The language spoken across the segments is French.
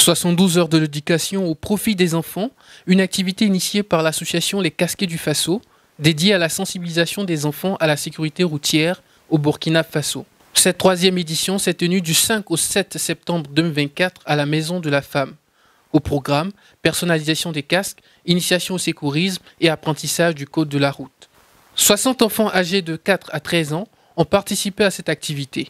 72 heures de l'éducation au profit des enfants, une activité initiée par l'association Les Casquets du Faso, dédiée à la sensibilisation des enfants à la sécurité routière au Burkina Faso. Cette troisième édition s'est tenue du 5 au 7 septembre 2024 à la Maison de la Femme. Au programme, personnalisation des casques, initiation au sécurisme et apprentissage du code de la route. 60 enfants âgés de 4 à 13 ans ont participé à cette activité.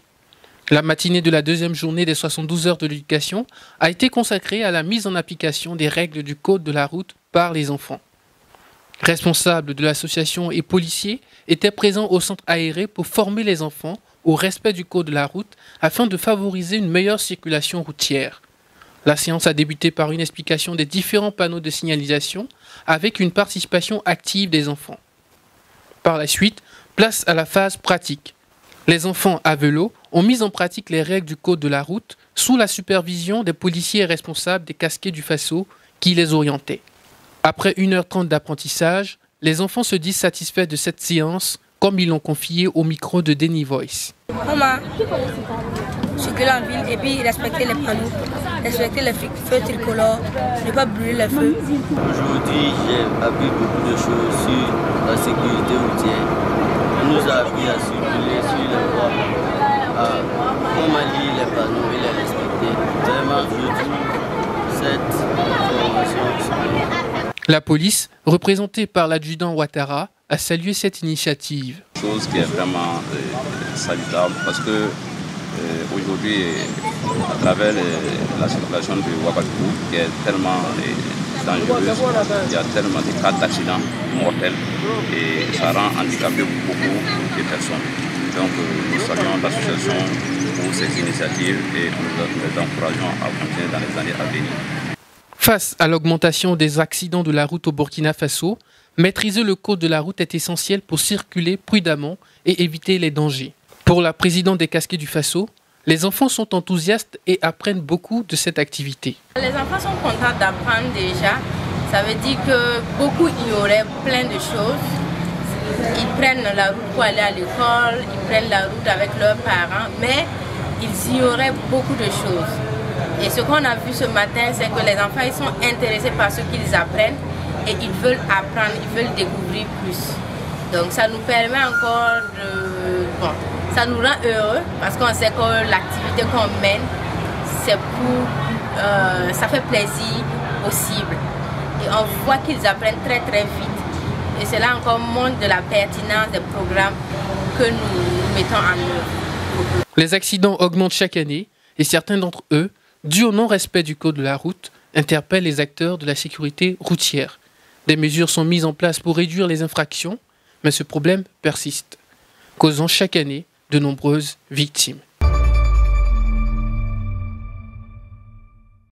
La matinée de la deuxième journée des 72 heures de l'éducation a été consacrée à la mise en application des règles du code de la route par les enfants. Responsables de l'association et policiers étaient présents au centre aéré pour former les enfants au respect du code de la route afin de favoriser une meilleure circulation routière. La séance a débuté par une explication des différents panneaux de signalisation avec une participation active des enfants. Par la suite, place à la phase pratique. Les enfants à vélo ont mis en pratique les règles du code de la route sous la supervision des policiers responsables des Casquets du Faso qui les orientaient. Après 1h30 d'apprentissage, les enfants se disent satisfaits de cette séance comme ils l'ont confié au micro de Denny Voice. On m'a circulé en ville et puis respecter les panneaux, respecter les feux tricolores, ne pas brûler les feux. Aujourd'hui, j'ai appris beaucoup de choses sur la sécurité routière. On nous a appris à circuler sur les voies, à comment lire les panneaux et les respecter. Vraiment, je trouve cette formation super. La police, représentée par l'adjudant Ouattara, a salué cette initiative. Chose qui est vraiment salutable parce que aujourd'hui, à travers la circulation de Ouagadougou, qui est tellement dangereuse, il y a tellement de cas d'accidents mortels et ça rend handicapé beaucoup de personnes. Donc nous saluons l'association pour ces initiatives et nous les encourageons à continuer dans les années à venir. Face à l'augmentation des accidents de la route au Burkina Faso, maîtriser le code de la route est essentiel pour circuler prudemment et éviter les dangers. Pour la présidente des Casquets du Faso, les enfants sont enthousiastes et apprennent beaucoup de cette activité. Les enfants sont contents d'apprendre déjà. Ça veut dire que beaucoup ignoraient plein de choses. Ils prennent la route pour aller à l'école, ils prennent la route avec leurs parents, mais ils ignoraient beaucoup de choses. Et ce qu'on a vu ce matin, c'est que les enfants ils sont intéressés par ce qu'ils apprennent et ils veulent apprendre, ils veulent découvrir plus. Donc ça nous permet encore de... Bon, ça nous rend heureux parce qu'on sait que l'activité qu'on mène, c'est pour... ça fait plaisir possible. Et on voit qu'ils apprennent très très vite. Et cela encore montre de la pertinence des programmes que nous mettons en œuvre. Les accidents augmentent chaque année et certains d'entre eux, dû au non-respect du code de la route, interpellent les acteurs de la sécurité routière. Des mesures sont mises en place pour réduire les infractions, mais ce problème persiste, causant chaque année de nombreuses victimes.